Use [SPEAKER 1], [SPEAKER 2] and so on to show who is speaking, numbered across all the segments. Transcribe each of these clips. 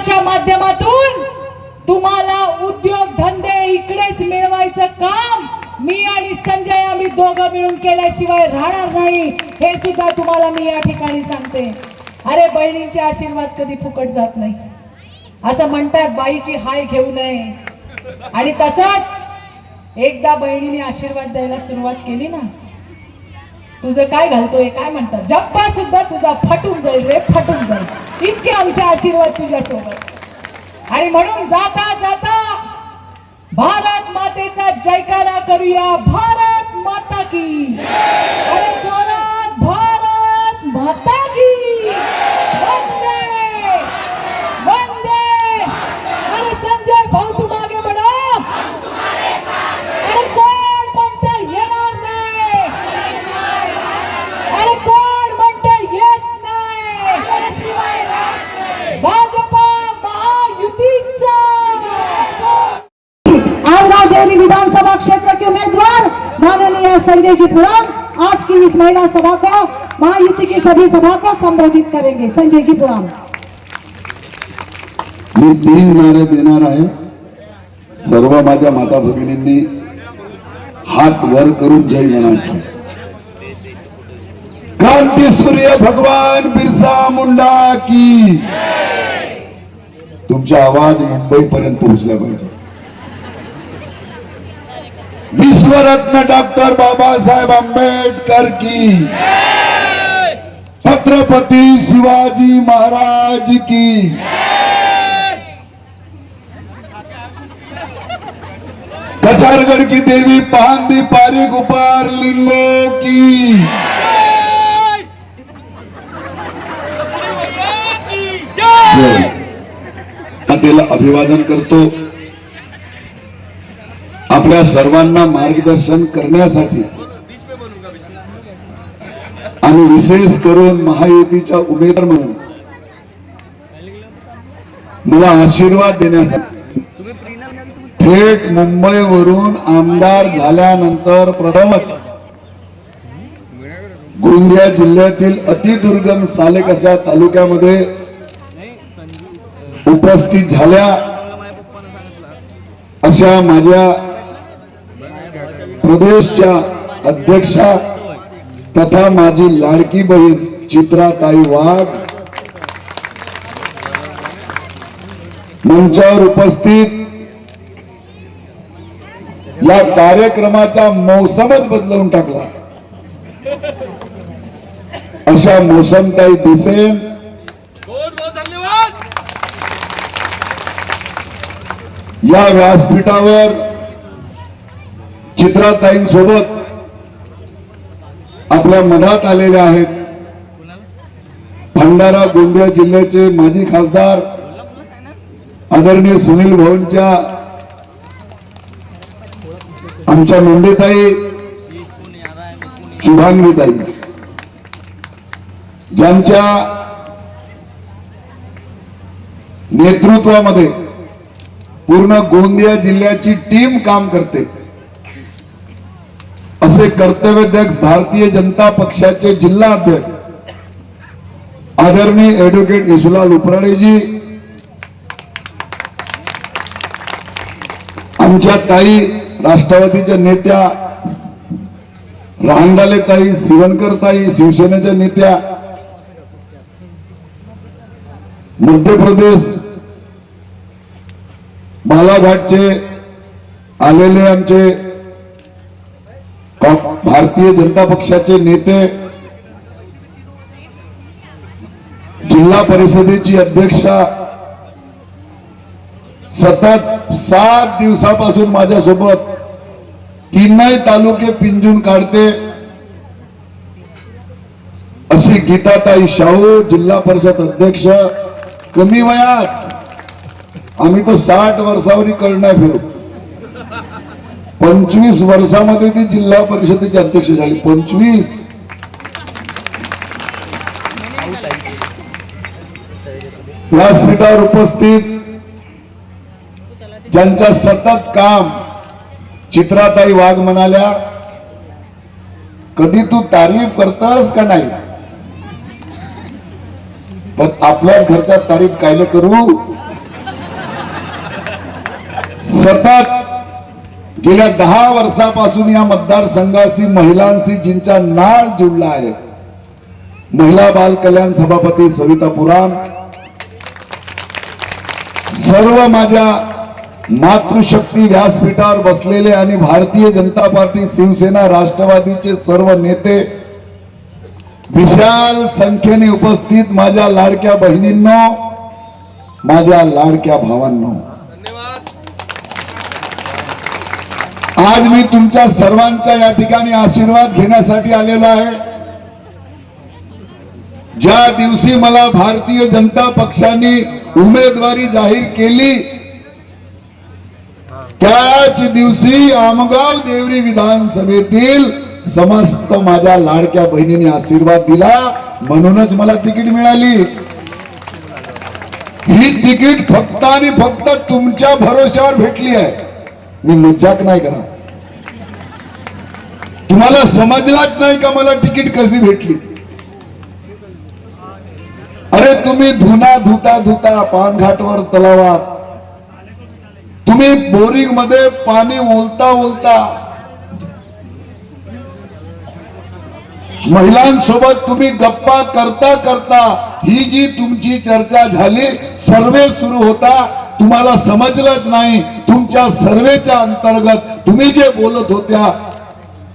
[SPEAKER 1] योजनाच्या माध्यमातून तुम्हाला उद्योग धंदे इकडेच मिळवायचं काम मी आणि संजय आम्ही दोघं मिळून केल्याशिवाय राहणार नाही, हे सुद्धा तुम्हाला मी या ठिकाणी सांगते। अरे बहिणींचे आशीर्वाद कधी फुकट जात नाही असं म्हणतात, बाईची हाय घेऊ नये। आणि तसंच एकदा बहिणीने आशीर्वाद द्यायला सुरुवात केली ना, तुझं काय घालतोय काय म्हणतात, जप्पा सुद्धा तुझा फटून जाईल रे, फटून जाईल, इतके आमचे आशीर्वाद तुझ्यासोबत। आणि म्हणून जाता जाता भारत मातेचा जयकारा करूया, भारत माता की, अरे जोरात भारत माता की, वंदे वंदे। अरे संजय भाऊ तुम आगे बढ़ो, अरे कोण म्हणते येणार नाही, अरे कोण म्हणते येत नाही, भाजपा महायुतीचा
[SPEAKER 2] आमगांव देवरी विधानसभा क्षेत्र के उम्मीदवार माननीय संजय जी पुराम आज की इस महिला सभा को, महायुति की सभी सभा को संबोधित करेंगे। संजय जी पुराम।
[SPEAKER 3] मी 3 नारे देणार आहे। सर्व माझ्या माता भगिनींनी हात वर करून जय म्हणायचे। क्रांती सूर्य भगवान बिरसा मुंडा की। तुमचा आवाज मुंबई पर्यंत पोहोचला पाहिजे। विश्वरत्न डॉक्टर बाबासाहेब आंबेडकर की, छत्रपति शिवाजी महाराज की, कचारगढ़ की देवी पांदी पारी गुपार लिंगो की, त्याला अभिवादन करतो। आपल्या सर्वांना मार्गदर्शन करण्यासाठी आणि विशेष करून महायुतीच्या उमेदवार म्हणून मला आशीर्वाद देण्यासाठी थेट मुंबईवरून आमदार झाल्यानंतर प्रथमच गोंदिया जिल्ह्यातील अतिदुर्गम सालेकसा तालुक्यामध्ये उपस्थित झाल्या अशा माझ्या प्रदेशच्या अध्यक्षा तथा माझी लाडकी बहीण चित्राताई वाघ, मंचावर उपस्थित, या कार्यक्रमाचा मौसमच बदलून टाकला अशा मौसमताई बिसेन, या व्यासपीठावर चित्राताईंसोबत आपल्या मनात आलेले आहेत भंडारा गोंदिया जिल्ह्याचे माजी खासदार आदरणीय सुनील भाऊंच्या आमच्या नंदेताई शुभांगीताई, ज्यांच्या नेतृत्वामध्ये पूर्ण गोंदिया जिल्ह्याची टीम काम करते, असे कर्तव्याध्यक्ष भारतीय जनता पक्षाचे जिल्हा अध्यक्ष आदरणीय ऍडव्होकेट येशूलाल उपराणेजी, आमच्या ताई राष्ट्रवादीच्या नेत्या रहांगडाले ताई, सिवनकर ताई शिवसेनेच्या नेत्या, मध्य प्रदेश बालाघाटचे आलेले आमचे भारतीय जनता पक्षाचे नेते, जिल्हा परिषदेची अध्यक्षा सतत 7 दिवसापासून माझ्यासोबत 3 तालुके पिंजून काढते अशी गीताताई शाहू, जिल्हा परिषद अध्यक्ष। कमी वयात आम्ही तो 60 वर्षावरी कळणार फिरू, 25 वर्षामध्ये ती जिल्हा परिषदेची अध्यक्ष झाली। 25 व्यासपीठावर उपस्थित ज्यांच्या सतत काम, चित्राताई वाघ म्हणाल्या, कधी तू तारीफ करतस का नाही, पण आपल्याच घरच्या तारीफ कायले करू, सतत गेल्या 10 वर्षापासून या मतदारसंघाशी महिलांशी जिंचा नाळ जुळला आहे. महिला बाल कल्याण सभापती सविता पुराण, सर्व माझ्या मातृशक्ती व्यासपीठावर बसलेले आणि भारतीय जनता पार्टी, शिवसेना, राष्ट्रवादीचे सर्व नेते, विशाल संख्येने उपस्थित माझ्या लाडक्या बहिणींनो, माझ्या लाडक्या भावांनो, आज मी तुमच्या सर्वांच्या या ठिकाणी आशीर्वाद घेण्यासाठी आलेलो आहे. ज्या दिवशी मला भारतीय जनता पक्षाने उमेदवारी जाहीर केली त्याच दिवशी आमगाव देवरी विधानसभेतील समस्त माझ्या लाडक्या बहिणीने आशीर्वाद दिला, म्हणूनच मला तिकीट मिळाली. ही तिकीट फक्त आणि फक्त तुमच्या भरोश्यावर भेटली आहे. मी मजाक नाही करा. तुम्हाला समजलाच नाही का मला तिकीट कशी भेटली? अरे तुम्ही धुना धुता धुता पानघाटवर, तलावात, तुम्ही बोरिंग मध्ये पाणी ओलता ओलता, महिलांसोबत तुम्ही गप्पा करता करता ही जी तुमची चर्चा झाली, सर्वे सुरू होता, तुम्हाला समजलंच नाही. तुमच्या सर्वेच्या अंतर्गत तुम्ही जे बोलत होत्या,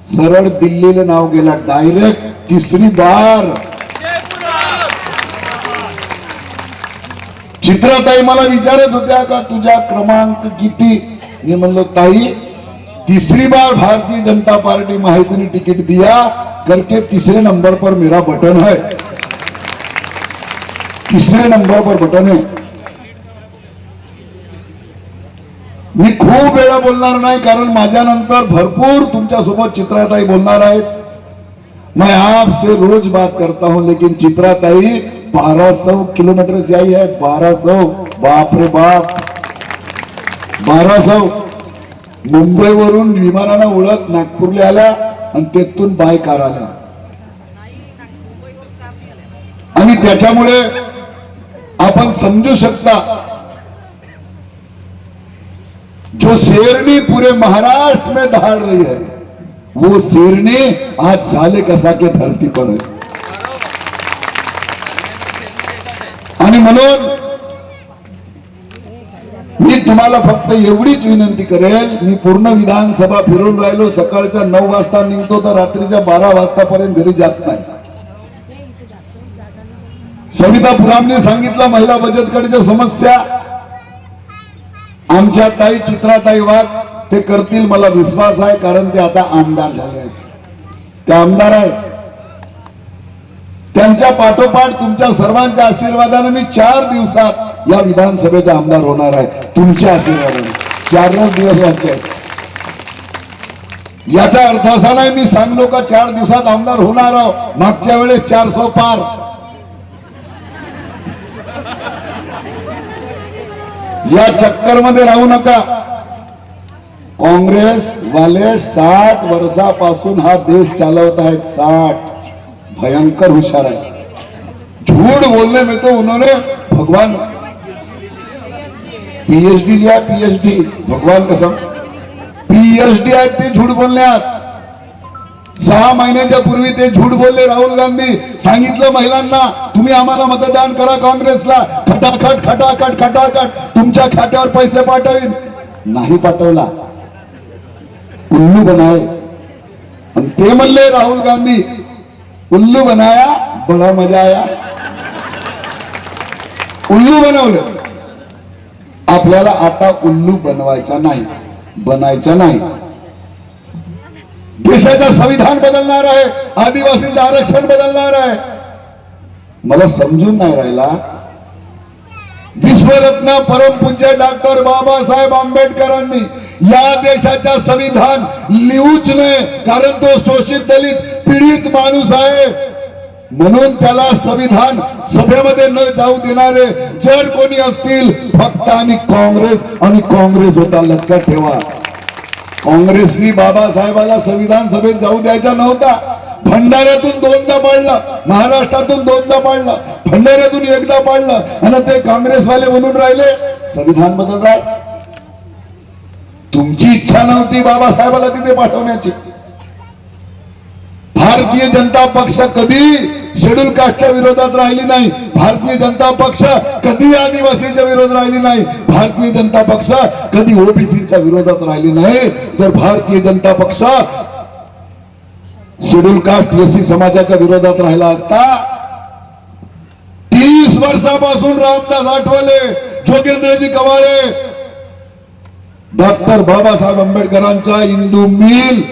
[SPEAKER 3] सरळ दिल्लीला नाव गेला डायरेक्ट. तिसरी बार चित्राताई मला विचारत होत्या का तुझा क्रमांक किती? मी म्हणलो ताई, तीसरी बार भारतीय जनता पार्टी माहिती ने टिकट दिया करके तीसरे नंबर पर मेरा बटन है. तीसरे नंबर पर बटन है. मी खूप वेळा बोलणार नाही, कारण माझ्यानंतर भरपूर तुमच्या सोबत चित्राताई बोलणार आहेत. मैं आपसे रोज बात करता हूं, लेकिन चित्राताई 1200 किलोमीटर से आई है. 1200, बाप रे बाप, 1200. मुंबईवरून विमानानं उडत नागपूरला आल्या आणि तेथून बाय कार आल्या. आणि त्याच्यामुळे आपण समजू शकता, जो शेरनी पूरे महाराष्ट्र में दहाड़ रही है, वो शेरनी आज साले कसा के धरती पर है. आणि म्हणून मी तुम्हाला फक्त एवढीच विनंती करेल, मी पूर्ण विधानसभा फिरून राहिलो. सकाळच्या 9 वाजता निघतो तर रात्रीच्या 12 वाजतापर्यंत घरी जात नाही. सविता पुरामने सांगितलं महिला बचत गटाच्या समस्या, आमच्या ताई चित्राताई वाघ ते करतील, मला विश्वास आहे, कारण ते आता आमदार झाले आहेत. ते आमदार आहेत. त्यांच्या पाठोपाठ तुमच्या सर्वांच्या आशीर्वादाने मी 4 दिवसात या विधानसभेचा आमदार होणार आहे. तुमच्या आशीर्वादाने 4 दिवस वाटते. याचा अर्थ असा नाही मी सांगलो का 4 दिवसात आमदार होणार आहोत. मागच्या वेळेस 400 पार. या चक्कर मध्ये राहू नका. काँग्रेस वाले 60 वर्षापासून हा देश चालवत आहेत. 60 भयंकर हुशार है. झूठ बोलने में तो उन्होंने भगवान पीएचडी लिया. पीएचडी भगवान कसम पीएचडी आहे ते झूठ बोलण्यात. 6 महिन्याच्या पूर्वी ते झूठ बोलले. राहुल गांधी सांगितलं महिलांना तुम्ही आम्हाला मतदान करा काँग्रेसला, खटाखट खटाखट खटाखट तुमच्या खात्यावर पैसे पाठवीन. नाही पाठवला, उल्लू बनाए. आणि ते म्हणले राहुल गांधी उल्लू बनाया, बडा मजा आया. उल्लू बनवलं. आपल्याला आता उल्लू बनवायचा नाही, बनायचा नाही. देशाचं संविधान बदलणार आहे, आदिवासींचं आरक्षण बदलणार आहे. मला समजून नाही राहिला, विश्वरत्न परमपूज्य डॉक्टर बाबासाहेब आंबेडकरांनी या देशाचा संविधान लिहूच नाही, कारण तो शोषित दलित पीडित माणूस आहे. म्हणून त्याला संविधान सभेमध्ये न जाऊ देणारे जर कोणी असतील फक्त आणि काँग्रेस होता. लक्षात ठेवा, काँग्रेसनी बाबासाहेबाला संविधान सभेत जाऊ द्यायचा नव्हता. भंडाऱ्यातून 2दा पाडलं, महाराष्ट्रातून 2दा पाडलं, भंडाऱ्यातून 1दा पाडलं, आणि ते काँग्रेसवाले म्हणून राहिले संविधान बदल राह. तुमची इच्छा नव्हती बाबासाहेबाला तिथे पाठवण्याची. भारतीय जनता पक्ष कधी शेड्यूल कास्टच्या विरोधात राहिली नाही. भारतीय जनता पक्ष कधी आदिवासीच्या विरोधात राहिली नाही. भारतीय जनता पक्ष कधी ओबीसीच्या विरोधात राहिली नाही. जर भारतीय जनता पक्ष शेड्यूल कास्ट एससी समाजाच्या विरोधात राहिला असता, 30 वर्षापासून रामदास आठवले, जोगेंद्रजी कवाळे, डॉक्टर बाबासाहेब आंबेडकरांचा इंदू मिल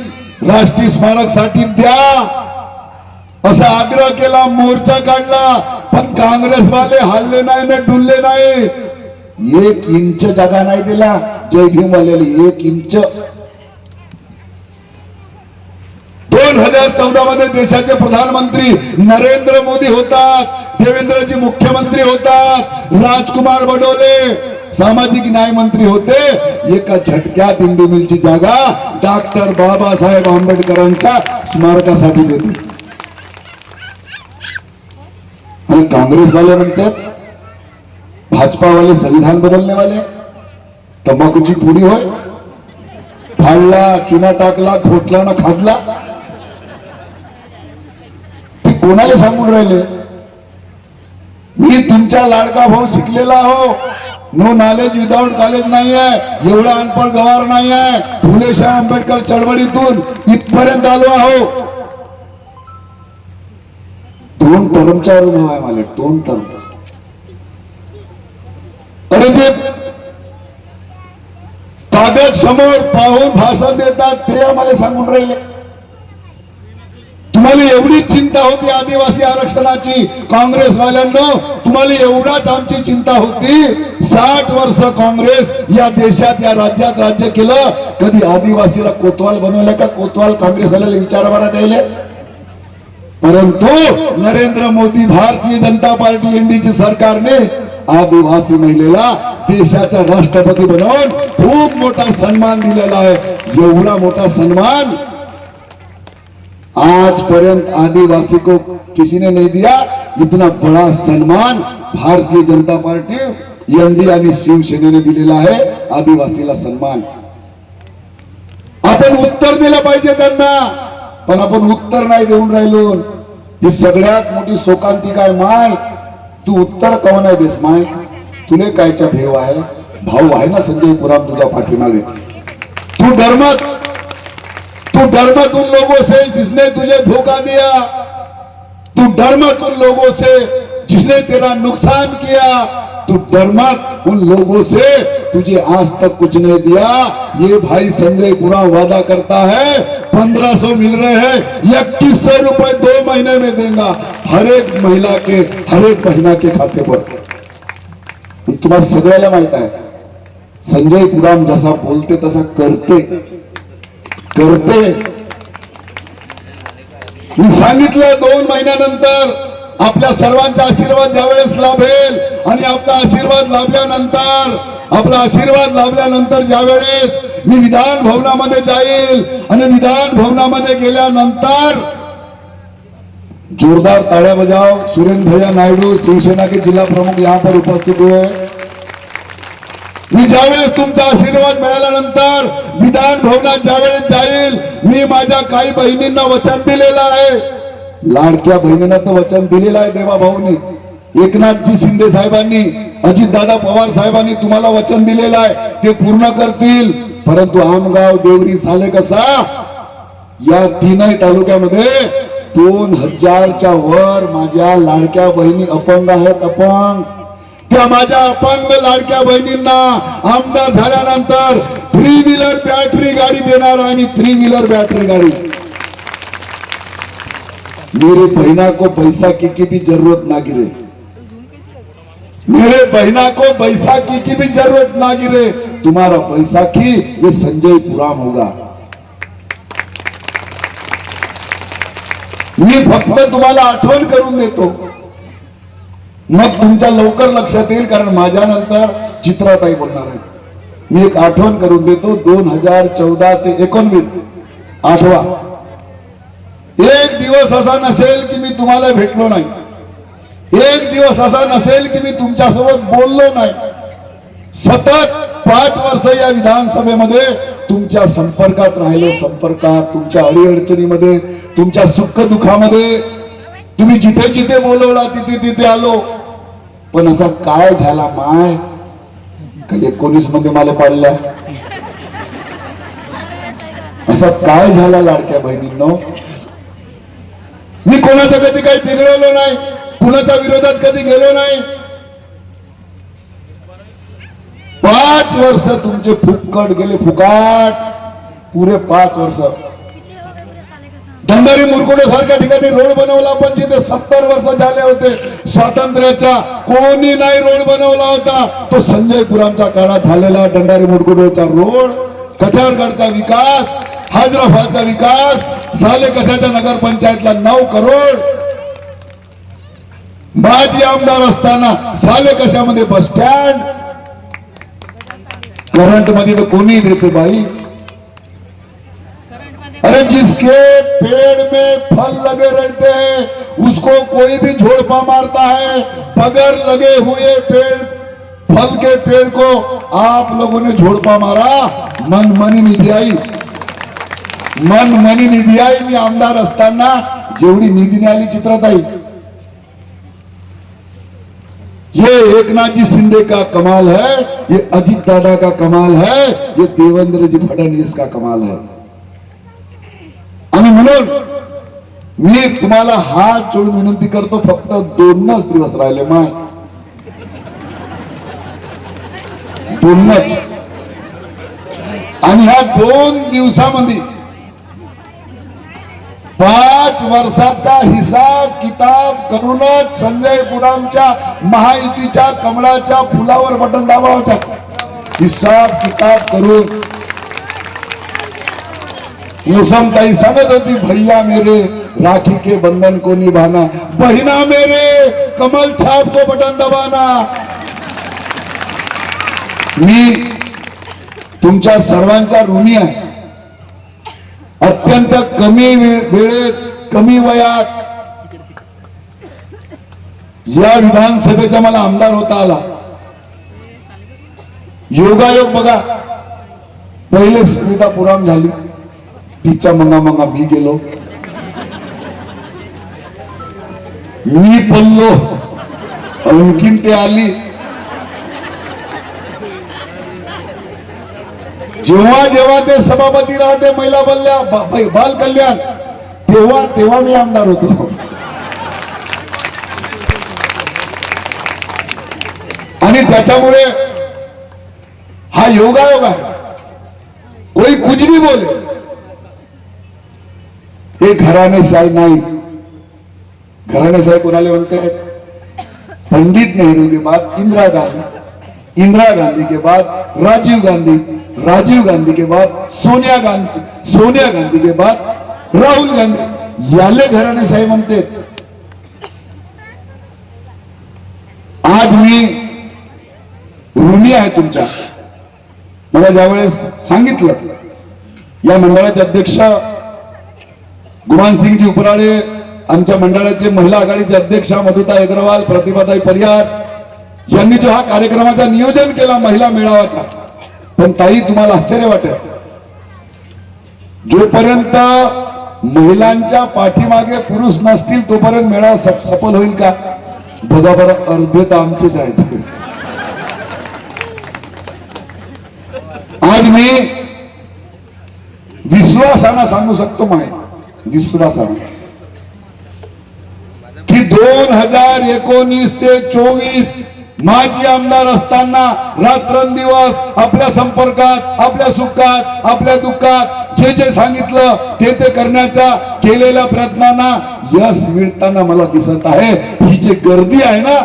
[SPEAKER 3] राष्ट्रीय स्मारक साठी द्या असा आग्रह केला, मोर्चा काढला, पण काँग्रेसवाले हल्ले नाही ना डुलले नाही. 1 इंच जागा नाही दिला जय भीम वाल्याला, 1 इंच. 2014 मध्ये देशाचे प्रधानमंत्री नरेंद्र मोदी होतात, देवेंद्रजी मुख्यमंत्री होतात, राजकुमार बडोले सामाजिक न्याय मंत्री होते. एका झटक्यात इंदू मिलची जागा डॉक्टर बाबासाहेब आंबेडकरांच्या स्मारकासाठी देते. आणि काँग्रेसवाले म्हणतात भाजपावाले संविधान बदलने वाले, तंबाखूची पुडी होय, फाडला, चुना टाकला, खोटला ना खादला. ते कोणाला सांगून राहिले? मी तुमचा लाडका भाऊ शिकलेला हो, नो नॉलेज विदाउट कॉलेज नाही आहे, एवढा अनपढ गवार नाही आहे. फुले शाह आंबेडकर चळवळीतून इथपर्यंत आलो आहो. 2 टर्मचा अनुभव आहे मला, 2 टर्म. अरे जे कागद समोर पाहून भाषण देतात ते आम्हाला सांगून राहिले. तुम्हाला एवढीच चिंता होती आदिवासी आरक्षणाची काँग्रेसवाल्यांना, तुम्हाला एवढाच आमची चिंता होती. 60 वर्ष काँग्रेस या देशात या राज्यात राज्य केलं, कधी आदिवासीला कोतवाल बनवलं का? कोतवाल काँग्रेसवाल्याला विचार बरा द्यायला. परंतु नरेंद्र मोदी भारतीय जनता पार्टी एनडीची सरकारने आदिवासी महिलेला देशाचा राष्ट्रपती बनवून खूप मोठा सन्मान दिलेला आहे. एवढा मोठा सन्मान आजपर्यंत आदिवासी को किसी ने नहीं दिया. इतना बड़ा सन्मान भारतीय जनता पार्टी एनडी आणि शिवसेनेने दिलेला आहे आदिवासीला सन्मान. आपण उत्तर दिलं पाहिजे त्यांना, पण आपण उत्तर नाही देऊन राहिलो. ही सगळ्यात मोठी शोकांतिका आहे. माय तू उत्तर कवा नाही देस? माय तुले कायचा भेव आहे? भाऊ आहे ना संजय पुराम तुझ्या पाठीमागे. तू डर मत उन लोगों से जिसने तुझे धोखा दिया. तू डर मत उन लोगों से जिसने तेरा नुकसान किया. तू डर मत उन लोगों से तुझे आज तक कुछ नहीं दिया. ये भाई संजय पूरा वादा करता है 1500 मिल रहे हैं, 2100 रुपए 2 महीने में देगा हर एक महिला के, हर एक महीना के खाते पर. तुम्हाला सगळ्याला माहित आहे संजय पुराम जसा बोलते तसा करते. मी सांगितलं 2 महिन्यानंतर आपल्या सर्वांचा आशीर्वाद ज्यावेळेस लाभेल आणि आपला आशीर्वाद लाभल्यानंतर ज्यावेळेस मी विधान भवनामध्ये जाईल आणि विधान भवनामध्ये गेल्यानंतर जोरदार ताड़ियां बजाओ. सुरेंद्र भैया नायडू शिवसेना के जिला प्रमुख यहाँ पर उपस्थित हुए. मी ज्यावेळेस तुमचा आशीर्वाद मिळाल्यानंतर विधान भवनात ज्यावेळेस जाईल, मी माझ्या काही बहिणींना वचन दिलेलं आहे. लाडक्या बहिणींना तर वचन दिलेलं आहे देवा भाऊनी, एकनाथजी शिंदे साहेबांनी, अजितदादा पवार साहेबांनी तुम्हाला वचन दिलेलं आहे, ते पूर्ण करतील. परंतु आमगाव, देवरी, सालेकसा या 3 तालुक्यामध्ये 2000च्या वर माझ्या लाडक्या बहिणी अपंग आहेत. अपंग त्या माझ्या अपंग लाडक्या बहिणींना आमदार झाल्यानंतर 3 व्हीलर बॅटरी गाडी देणार आहे. 3 व्हीलर बॅटरी गाडी. मेरे बहना को बैसाखी की भी जरूरत ना गिरे. मेरे बहना को बैसाखी की भी जरूरत ना गिरे. तुम्हारा बैसाखी ये संजय पुराम होगा. मी फक्त तुम्हाला आठवण करून देतो, मग तुमच्या लवकर लक्षात येईल. कारण माझ्यानंतर चित्राताई बोलणार आहे. मी एक आठवण करून देतो. 2014 ते 19 आठवा. एक दिवस असा नसेल की मी तुम्हाला भेटलो नाही. एक दिवस असा नसेल की मी तुमच्यासोबत बोललो नाही. सतत 5 वर्ष या विधानसभेमध्ये तुमच्या संपर्कात राहिलो, संपर्कात, तुमच्या अडीअडचणीमध्ये, तुमच्या सुख दुःखामध्ये, तुम्ही जिथे जिथे बोलवला तिथे तिथे आलो. पण असा काय झाला माय काही 19 मध्ये मला पाडल्या, असा काय झाला लाडक्या बहिणींनो? मी कोणाचं कधी काही बिघडवलं नाही, कुणाच्या विरोधात कधी गेलो नाही. 5 वर्ष तुमचे फुकट गेले, फुकाट, पुरे 5 वर्ष. दंडारी मुरकुडे सारख्या ठिकाणी रोड बनवला, पण जिथे 70 वर्ष झाले होते स्वातंत्र्याच्या, कोणी नाही रोड बनवला होता. तो संजय पुरामच्या काळात झालेला दंडारी मुरकुडेचा रोड, कचारगडचा विकास, हैदराबादचा विकास, साले कशाच्या नगरपंचायतला 9 करोड. माजी आमदार असताना साले कशामध्ये बस स्टँड, करंट मध्ये तो कोणी देते बाई. अरे जिसके पेड़ में फल लगे रहते हैं उसको कोई भी झोड़पा मारता है, बगैर लगे हुए फल के पेड़ को आप लोगों ने झोड़पा मारा. मनमानी निधी आई, मनमानी निधी आई. मी आमदार असताना जेवढी निधी आली चित्रात आई, ये एकनाथ जी शिंदे का कमाल है, ये अजित दादा का कमाल है, ये देवेंद्र जी फडणवीस का कमाल है. आणि म्हणून मी तुम्हाला हात जोडून विनंती करतो, फक्त 2च दिवस राहिले माय, 2च. आणि ह्या 2 दिवसामध्ये 5 वर्षाचा हिसाब किताब करूनच संजय पुरामच्या महायुतीच्या कमळाच्या फुलावर बटन दाबावायचा, हिसाब किताब करून. मौसमताई सांगत होती, भैया मेरे राखी के बंधन को निभाना, बहिना मेरे कमल छाप को बटन दबाना. मी तुमच्या सर्वांच्या ऋणी आहे. अत्यंत कमी वेळेत, कमी वयात या विधानसभेचा मला आमदार होता आला. योगायोग बघा, पहिले सुविधा पुराम झाली, तिच्या मंगा मी गेलो, मी पडलो, आणखीन ते आली. जेव्हा जेव्हा ते सभापती राहते महिला बाल कल्याण, तेव्हा मी आमदार होतो. आणि त्याच्यामुळे हा योगायोग आहे. कोई कुछ भी बोले, हे घराणेशाही नाही. घराणेशाही कोणाला म्हणते हैं? पंडित नेहरू के बाद इंदिरा गांधी, इंदिरा गांधी के बाद राजीव गांधी, राजीव गांधी के बाद सोनिया गांधी, सोनिया गांधी के बाद राहुल गांधी, याले घराणेशाही म्हणते. आज मी ऋणी आहे तुमच्या. मला ज्यावेळेस सांगितलं, या मंडळाचे अध्यक्ष गुमानसिंगजी उपराळे, आमच्या मंडळाचे महिला आघाडीचे अध्यक्षा मधुताई अग्रवाल, प्रतिभाताई परिहार यांनी जो हा कार्यक्रमाचा नियोजन केला महिला मेळाव्याचा, पण ताई तुम्हाला आश्चर्य वाटेल, जोपर्यंत महिलांच्या पाठीमागे पुरुष नसतील तोपर्यंत मेळावा सफल होईल का? बघा बरं, अर्धे तर आमचेच आहेत. आज मी विश्वासानं सांगू शकतो माय, विश्वासानं, की 2019 ते 24 माजी आमदार असताना रात्रंदिवस आपल्या संपर्कात, आपल्या सुखात, आपल्या दुःखात जे जे सांगितलं ते करण्याच्या केलेल्या प्रयत्नांना यश मिळताना मला दिसत आहे. ही जी गर्दी आहे ना,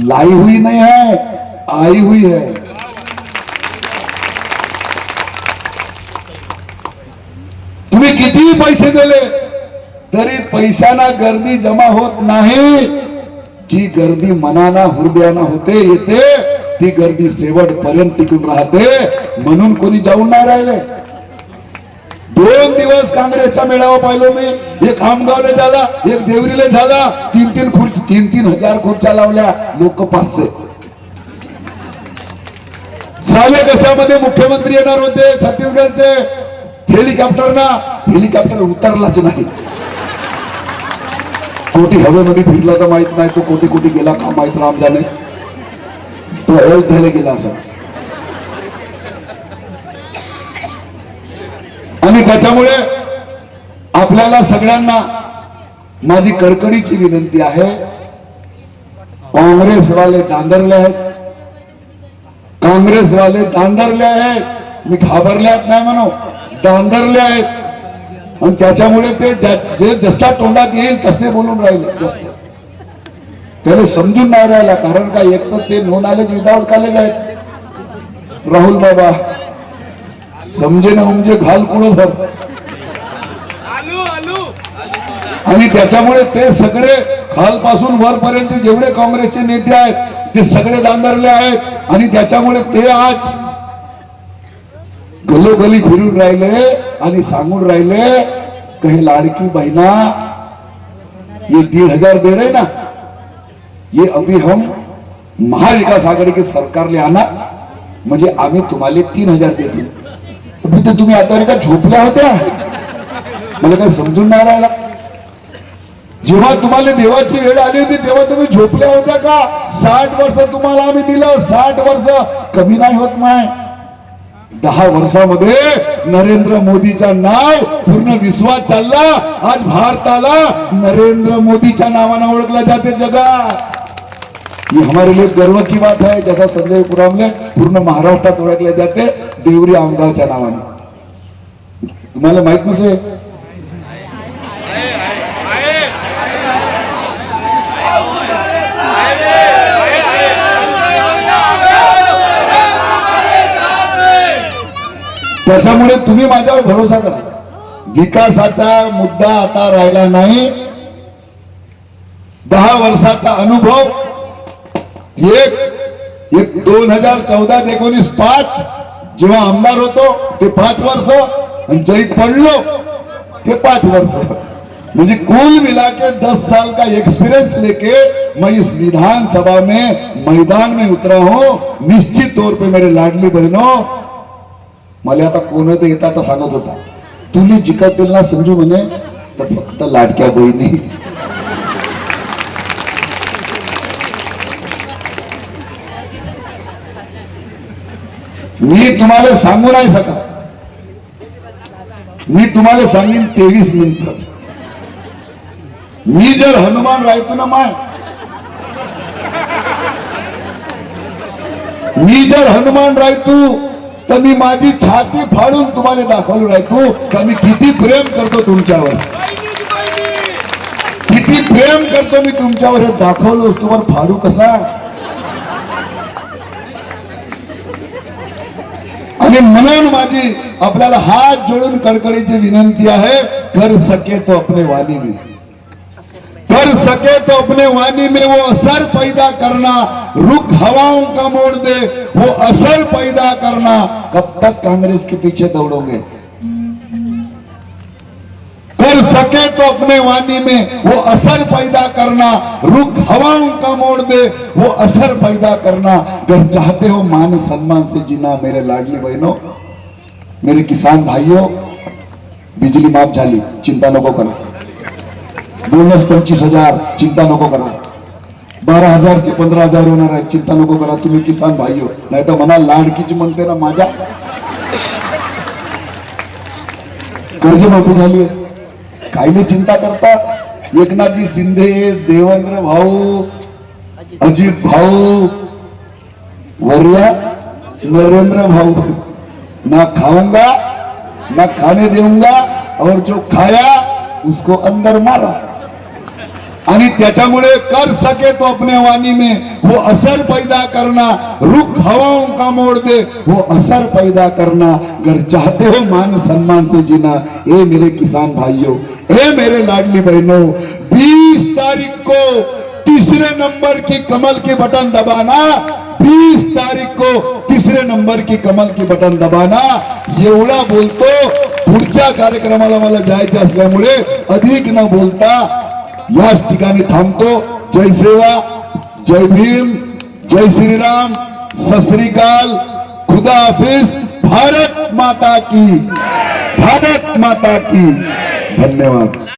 [SPEAKER 3] लाई हुई नहीं है, आई हुई है. तुम्ही किती पैसे दिले तरी पैशाना गर्दी जमा होत नाही. जी गर्दी मनाना हृदयाना होते येते, ती गर्दी शेवटपर्यंत टिकून राहते. म्हणून कोणी जाऊन नाही राहिले. 2 दिवस काँग्रेसचा मेळावा पाहिलो मी. एक खामगावला झाला, एक देवरीला झाला. 3-3 हजार खुर्च्या लावल्या, लोक 500. साले कशामध्ये मुख्यमंत्री येणार होते छत्तीसगडचे? हेलिकॉप्टर उतरलाच नाही. कोटी हवेमध्ये फिरला तर माहित नाही, तो कोटी गेला का माहित राम जाणे. तो अयोध्येला गेला असं. आणि त्याच्यामुळे आपल्याला सगळ्यांना माझी कडकडीची विनंती आहे, काँग्रेसवाले दांदरले आहेत. मी घाबरल्यात नाही म्हणू, दांदरले आहेत. आणि त्याच्यामुळे ते जे जसा तोंडात येईल तसे बोलून राहिले. जास्त त्याला समजून नाही राहिला. कारण का, एक तर ते नो नॉलेज विदाउट कॉलेज आहेत. राहुल बाबा समजे ना उमजे घाल कुडो भर. आणि त्याच्यामुळे ते सगळे खालपासून वरपर्यंत जेवढे काँग्रेसचे नेते आहेत ते सगळे दांदरले आहेत. आणि त्याच्यामुळे ते आज गलोगली फिरून राहिले आणि सांगून राहिले कहे लाडकी बहना ये 1,500 दे रहे ना, ये अभी हम महाविकास आघाडी के सरकार ले आना म्हणजे आम्ही तुम्हाला 3,000 देतो. अभी तर तुम्ही आता का झोपल्या होत्या? मला काही समजून नाही राहिला. जेव्हा तुम्हाला देवाची वेळ आली होती तेव्हा तुम्ही झोपल्या होत्या का? 60 वर्ष तुम्हाला आम्ही दिलं. 60 वर्ष कमी नाही होत नाही. 10 वर्षामध्ये नरेंद्र मोदीचा नाव पूर्ण विश्वात चालला. आज भारताला नरेंद्र मोदीच्या नावाने ओळखला जाते जगात. ये हमारे लिए गर्व की बात है. जैसा संजय पुरामले पूर्ण महाराष्ट्रात ओळखले जाते देवरी आमगावच्या नावाने. तुम्हाला माहित नसे? त्याच्यामुळे तुम्ही माझ्यावर भरोसा करा. विकासाचा मुद्दा आता राहिला नाही. 10 वर्षाचा अनुभव, एक 2014 ते 19 5 जेव्हा आमदार होतो ते 5 वर्ष आणि जय पडलो ते 5 वर्ष. म्हणजे कुल मिला के 10 साल का एक्सपीरियंस लेके मैं इस विधानसभा में मैदान में उतरा हूं. निश्चित तौर पे मेरे लाडली बहनों, मला आता कोण होते येतात आता सांगत होता, तुम्ही जिंकतील ना संजू म्हणे तर फक्त लाडक्या बहिणी. मी तुम्हाला सांगू नाही शकत. मी तुम्हाला सांगेन 23 नंतर. मी जर हनुमान राहतो ना माय, मी जर हनुमान राहतो तर मी माझी छाती फाडून तुम्हाला दाखवलं राहतो का मी किती प्रेम करतो तुमच्यावर, किती प्रेम करतो मी तुमच्यावर. हे दाखवलं तुम्हाला फाडू कसा. आणि म्हणून माझी आपल्याला हात जोडून कडकडीची विनंती आहे, कर सके तो अपने वाणी में, कर सके तो अपने वाणी में वो असर पैदा करना. रुख हवाओं का मोड़ दे वो असर पैदा करना. कब तक कांग्रेस के पीछे दौड़ोगे? कर सके तो अपने वाणी में वो असर पैदा करना. रुख हवाओं का मोड़ दे वो असर पैदा करना. अगर चाहते हो मान सम्मान से जीना मेरे लाडली बहनों, मेरे किसान भाइयों, बिजली माफ झाली, चिंता नको करा. बोनस 25,000, चिंता नको करा. 12,000 चे 15,000 होणार आहे, चिंता नको करा तुम्ही किसान भाइयो. नाही तर म्हणा लाडकीची म्हणते ना माझ्या. कर्जमाफी झाली आहे, कायले चिंता करता? एकनाथजी शिंदे, देवेंद्र भाऊ, अजित भाऊ, वर्या नरेंद्र भाऊ, ना खाऊंगा ना खाने देऊंगा और जो खाया उसको अंदर मारा. आणि त्याच्यामुळे कर सके तो अपने वाणी में वो असर पैदा करना. रुख हवाओं का मोड़ दे वो असर पैदा करना. अगर चाहते हो मान सम्मान से जीना, ए मेरे किसान भाइयों, ए मेरे लाडली बहनों, 20 तारीख को तीसरे नंबर की कमल की बटन दबाना. 20 तारीख को तीसरे नंबर की कमल की बटन दबाना. एवढा बोलतो. पुढच्या कार्यक्रमाला मला जायचं असल्यामुळे अधिक न बोलता याच ठिकाणी थांबतो. जय सेवा, जय भीम, जय श्रीराम, सत श्री अकाल, खुदा खुदा हाफिज. भारत माता की, भारत माता की. धन्यवाद.